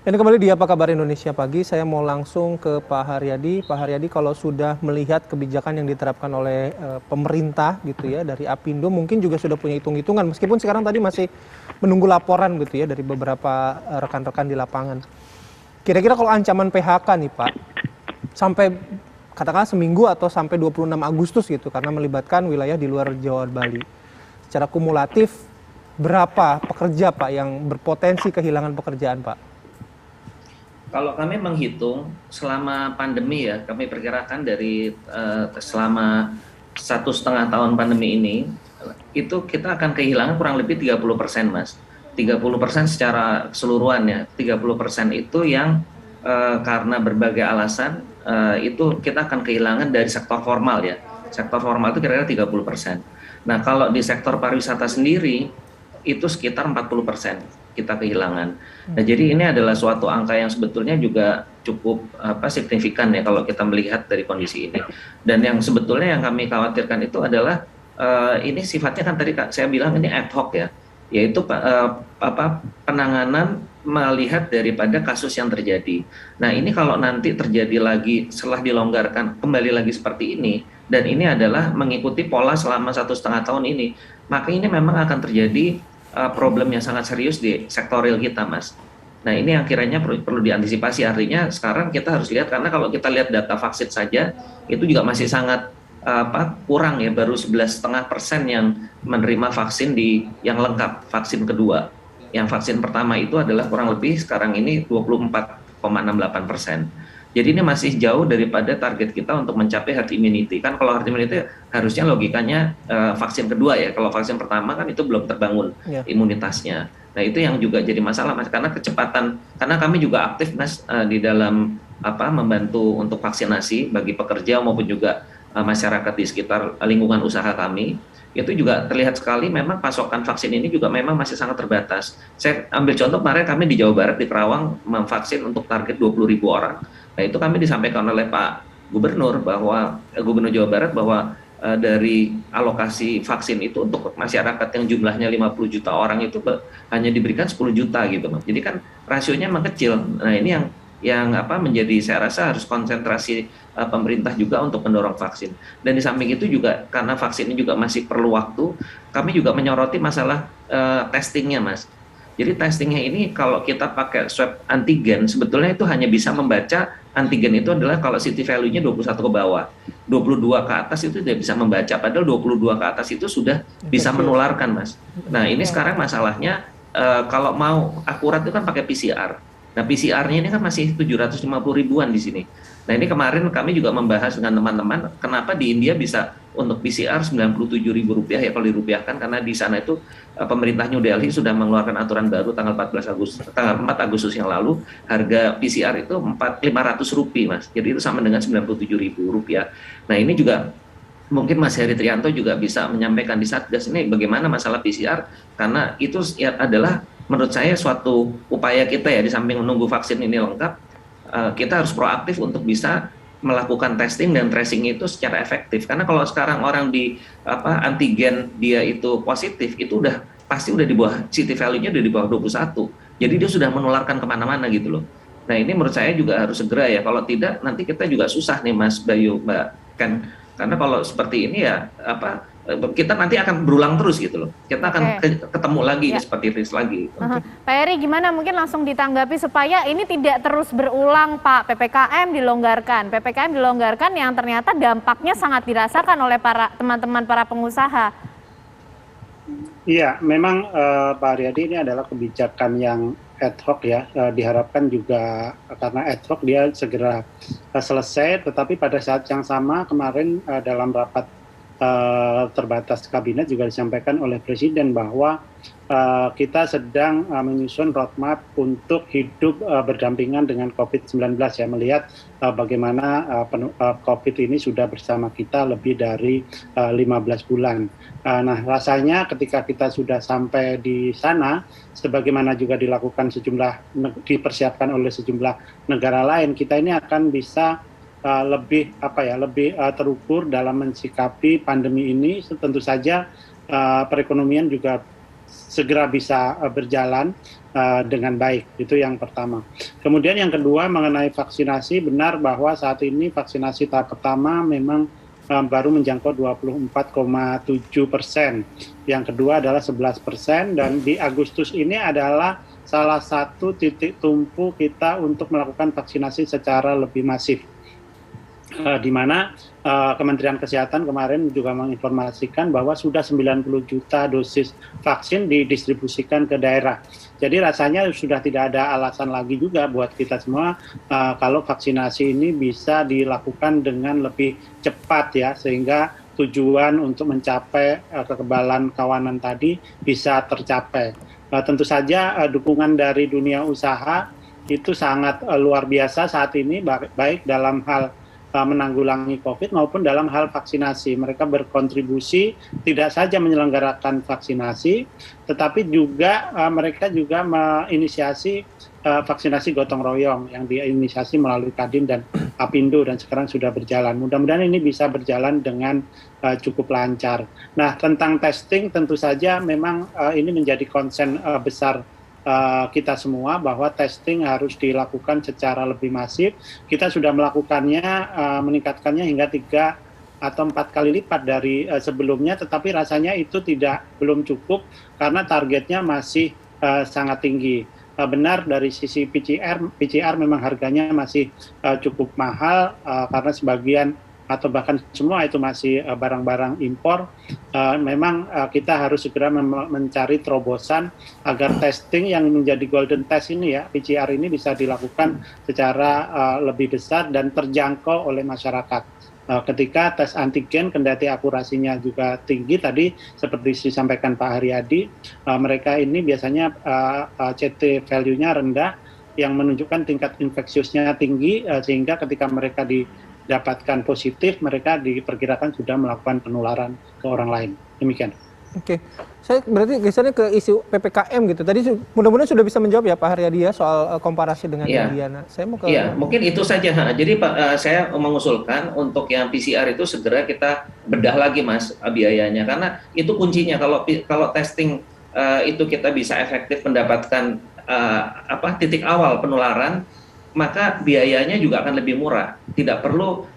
Ini kembali di Apa Kabar Indonesia Pagi, saya mau langsung ke Pak Haryadi. Pak Haryadi, kalau sudah melihat kebijakan yang diterapkan oleh pemerintah gitu ya, dari Apindo mungkin juga sudah punya hitung-hitungan, meskipun sekarang tadi masih menunggu laporan gitu ya dari beberapa rekan-rekan di lapangan. Kira-kira kalau ancaman PHK nih Pak, sampai katakanlah seminggu atau sampai 26 Agustus gitu, karena melibatkan wilayah di luar Jawa Bali. Secara kumulatif, berapa pekerja Pak yang berpotensi kehilangan pekerjaan Pak? Kalau kami menghitung selama pandemi ya, kami perkirakan dari selama 1,5 tahun pandemi ini, itu kita akan kehilangan kurang lebih 30%, Mas. 30% secara keseluruhan ya. 30% itu yang karena berbagai alasan, itu kita akan kehilangan dari sektor formal ya. Sektor formal itu kira-kira 30%. Nah, kalau di sektor pariwisata sendiri, itu sekitar 40% kita kehilangan. Nah, jadi ini adalah suatu angka yang sebetulnya juga cukup signifikan ya kalau kita melihat dari kondisi ini. Dan yang sebetulnya yang kami khawatirkan itu adalah ini sifatnya kan tadi saya bilang ini ad hoc ya, yaitu penanganan melihat daripada kasus yang terjadi. Nah, ini kalau nanti terjadi lagi setelah dilonggarkan kembali lagi seperti ini, dan ini adalah mengikuti pola selama 1,5 tahun ini, maka ini memang akan terjadi problem yang sangat serius di sektor real kita, Mas. Nah, ini yang kiranya perlu diantisipasi. Artinya sekarang kita harus lihat, karena kalau kita lihat data vaksin saja itu juga masih sangat kurang ya, baru 11,5% yang menerima vaksin yang lengkap, vaksin kedua. Yang vaksin pertama itu adalah kurang lebih sekarang ini 24,68%. Jadi ini masih jauh daripada target kita untuk mencapai herd immunity. Kan kalau herd immunity harusnya logikanya vaksin kedua ya. Kalau vaksin pertama kan itu belum terbangun imunitasnya. Nah, itu yang juga jadi masalah, Mas, karena kecepatan, karena kami juga aktif, Mas, di dalam membantu untuk vaksinasi bagi pekerja maupun juga masyarakat di sekitar lingkungan usaha kami. Itu juga terlihat sekali memang pasokan vaksin ini juga memang masih sangat terbatas. Saya ambil contoh kemarin kami di Jawa Barat, di Kerawang, memvaksin untuk target 20.000 orang. Nah, itu kami disampaikan oleh Pak Gubernur bahwa Gubernur Jawa Barat bahwa dari alokasi vaksin itu untuk masyarakat yang jumlahnya 50 juta orang itu hanya diberikan 10 juta gitu, Mas. Jadi kan rasionya memang kecil. Nah, ini yang menjadi, saya rasa harus konsentrasi pemerintah juga untuk mendorong vaksin. Dan di samping itu juga karena vaksin ini juga masih perlu waktu, kami juga menyoroti masalah testingnya, Mas. Jadi testingnya ini kalau kita pakai swab antigen, sebetulnya itu hanya bisa membaca antigen itu adalah kalau CT value-nya 21 ke bawah. 22 ke atas itu tidak bisa membaca, padahal 22 ke atas itu sudah bisa menularkan, Mas. Nah, ini sekarang masalahnya kalau mau akurat itu kan pakai PCR. Nah, PCR-nya ini kan masih 750 ribuan di sini. Nah, ini kemarin kami juga membahas dengan teman-teman kenapa di India bisa untuk PCR Rp97.000 ya kalau dirupiahkan, karena di sana itu pemerintah New Delhi sudah mengeluarkan aturan baru tanggal 4 Agustus yang lalu, harga PCR itu Rp500, Mas. Jadi itu sama dengan Rp97.000. Nah, ini juga mungkin Mas Heri Trianto juga bisa menyampaikan di Satgas ini bagaimana masalah PCR, karena itu adalah menurut saya suatu upaya kita ya, di samping menunggu vaksin ini lengkap, kita harus proaktif untuk bisa melakukan testing dan tracing itu secara efektif. Karena kalau sekarang orang di antigen dia itu positif, itu udah pasti udah di bawah CT value-nya udah di bawah 21. Jadi dia sudah menularkan kemana-mana gitu loh. Nah, ini menurut saya juga harus segera ya. Kalau tidak nanti kita juga susah nih, Mas Bayu, Mbak Kan. Karena kalau seperti ini ya kita nanti akan berulang terus gitu loh. Kita akan ketemu lagi seperti itu lagi. Pak Heri, gimana mungkin langsung ditanggapi supaya ini tidak terus berulang, Pak. PPKM dilonggarkan yang ternyata dampaknya sangat dirasakan oleh para teman-teman para pengusaha. Iya, memang Pak Haryadi, ini adalah kebijakan yang ad hoc ya, diharapkan juga karena ad hoc dia segera selesai, tetapi pada saat yang sama kemarin dalam rapat terbatas kabinet juga disampaikan oleh Presiden bahwa kita sedang menyusun roadmap untuk hidup berdampingan dengan COVID-19 ya, melihat bagaimana COVID ini sudah bersama kita lebih dari 15 bulan. Nah, rasanya ketika kita sudah sampai di sana, sebagaimana juga dilakukan dipersiapkan oleh sejumlah negara lain, kita ini akan bisa lebih terukur dalam mensikapi pandemi ini. Tentu saja perekonomian juga segera bisa berjalan dengan baik. Itu yang pertama. Kemudian yang kedua mengenai vaksinasi, benar bahwa saat ini vaksinasi tahap pertama memang baru menjangkau 24,7%. Yang kedua adalah 11%, dan di Agustus ini adalah salah satu titik tumpu kita untuk melakukan vaksinasi secara lebih masif. Di mana Kementerian Kesehatan kemarin juga menginformasikan bahwa sudah 90 juta dosis vaksin didistribusikan ke daerah. Jadi rasanya sudah tidak ada alasan lagi juga buat kita semua kalau vaksinasi ini bisa dilakukan dengan lebih cepat ya, sehingga tujuan untuk mencapai kekebalan kawanan tadi bisa tercapai. Tentu saja dukungan dari dunia usaha itu sangat luar biasa saat ini, baik dalam hal menanggulangi COVID maupun dalam hal vaksinasi. Mereka berkontribusi tidak saja menyelenggarakan vaksinasi, tetapi juga mereka juga menginisiasi vaksinasi gotong royong yang diinisiasi melalui Kadin dan Apindo dan sekarang sudah berjalan. Mudah-mudahan ini bisa berjalan dengan cukup lancar. Nah, tentang testing tentu saja memang ini menjadi konsen besar kita semua bahwa testing harus dilakukan secara lebih masif. Kita sudah melakukannya, meningkatkannya hingga 3 atau 4 kali lipat dari sebelumnya, tetapi rasanya itu belum cukup karena targetnya masih sangat tinggi. Benar dari sisi PCR memang harganya masih cukup mahal karena sebagian atau bahkan semua itu masih barang-barang impor. Memang kita harus segera mencari terobosan agar testing yang menjadi golden test ini ya, PCR ini bisa dilakukan secara lebih besar dan terjangkau oleh masyarakat. Ketika tes antigen kendati akurasinya juga tinggi tadi seperti disampaikan Pak Haryadi, mereka ini biasanya CT value-nya rendah yang menunjukkan tingkat infeksiusnya tinggi, sehingga ketika mereka dapatkan positif, mereka diperkirakan sudah melakukan penularan ke orang lain. Demikian. Oke, saya berarti gesernya ke isu PPKM gitu. Tadi mudah-mudahan sudah bisa menjawab ya Pak Haryadi ya soal komparasi dengan India. Nah, saya mau ke mungkin itu saja. Jadi Pak, saya mengusulkan untuk yang PCR itu segera kita bedah lagi Mas biayanya, karena itu kuncinya. Kalau testing itu kita bisa efektif mendapatkan titik awal penularan, maka biayanya juga akan lebih murah. Tidak perlu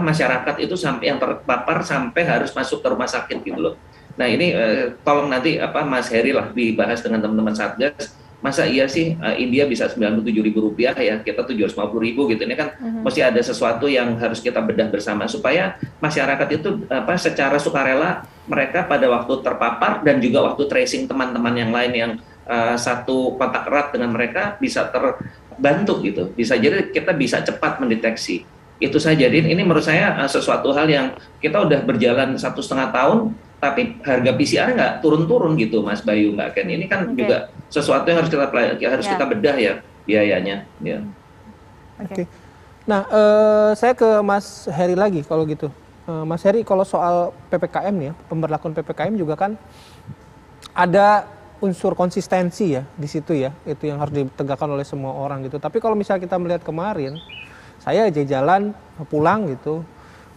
masyarakat itu sampai yang terpapar sampai harus masuk ke rumah sakit gitu loh. Nah ini tolong nanti Mas Heri lah dibahas dengan teman-teman Satgas. Masa iya sih India bisa Rp97.000 ya, kita Rp750.000 gitu. Ini kan mesti ada sesuatu yang harus kita bedah bersama supaya masyarakat itu secara sukarela mereka pada waktu terpapar dan juga waktu tracing teman-teman yang lain yang satu kontak erat dengan mereka bisa terbantu gitu. Bisa jadi kita bisa cepat mendeteksi. Itu saja. Jadi ini menurut saya sesuatu hal yang kita udah berjalan 1,5 tahun, tapi harga PCR nggak turun-turun gitu, Mas Bayu, Mbak Ken. Ini kan juga sesuatu yang harus kita bedah ya biayanya. Ya. Oke. Nah, saya ke Mas Heri lagi kalau gitu. Mas Heri, kalau soal PPKM nih ya, pemberlakuan PPKM juga kan ada unsur konsistensi ya di situ ya, itu yang harus ditegakkan oleh semua orang gitu. Tapi kalau misalnya kita melihat kemarin, saya aja jalan pulang gitu,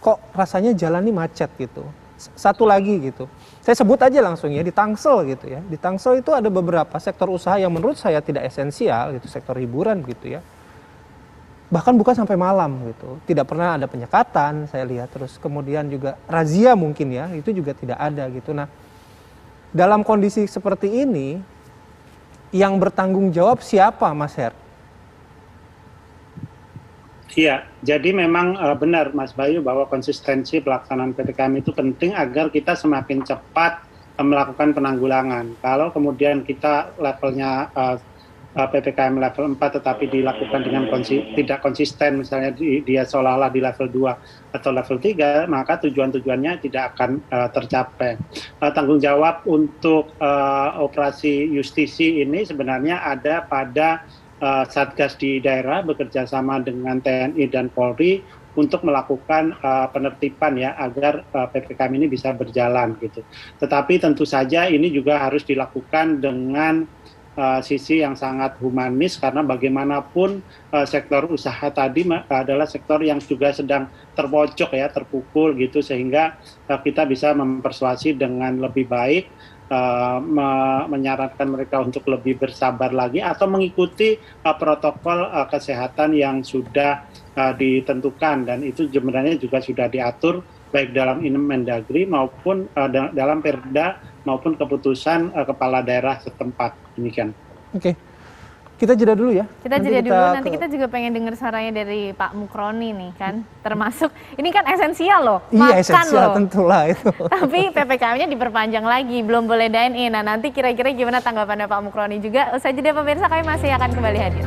kok rasanya jalan ini macet gitu. Satu lagi gitu, saya sebut aja langsung ya, di Tangsel gitu ya. Di Tangsel itu ada beberapa sektor usaha yang menurut saya tidak esensial gitu, sektor hiburan gitu ya. Bahkan bukan sampai malam gitu, tidak pernah ada penyekatan saya lihat. Terus kemudian juga razia mungkin ya, itu juga tidak ada gitu. Nah, dalam kondisi seperti ini, yang bertanggung jawab siapa, Mas Her? Iya, jadi memang benar Mas Bayu bahwa konsistensi pelaksanaan PPKM itu penting agar kita semakin cepat melakukan penanggulangan. Kalau kemudian kita levelnya PPKM level 4 tetapi dilakukan dengan tidak konsisten, misalnya dia seolah-olah di level 2 atau level 3, maka tujuan-tujuannya tidak akan tercapai. Tanggung jawab untuk operasi justisi ini sebenarnya ada pada Satgas di daerah bekerja sama dengan TNI dan Polri untuk melakukan penertiban ya agar PPKM ini bisa berjalan gitu. Tetapi tentu saja ini juga harus dilakukan dengan sisi yang sangat humanis, karena bagaimanapun sektor usaha tadi adalah sektor yang juga sedang terpojok ya, terpukul gitu, sehingga kita bisa mempersuasi dengan lebih baik menyarankan mereka untuk lebih bersabar lagi atau mengikuti protokol kesehatan yang sudah ditentukan, dan itu sebenarnya juga sudah diatur baik dalam Mendagri maupun dalam Perda maupun keputusan kepala daerah setempat. Demikian. Oke. Kita jeda dulu ya. Kita jeda dulu, nanti kita juga pengen dengar suaranya dari Pak Mukroni nih kan. Termasuk, ini kan esensial loh, iya, makan esensial loh. tentulah itu. Tapi PPKM-nya diperpanjang lagi, belum boleh dine in. Nah nanti kira-kira gimana tanggapannya Pak Mukroni juga. Usai jeda pemirsa, kami masih akan kembali hadir.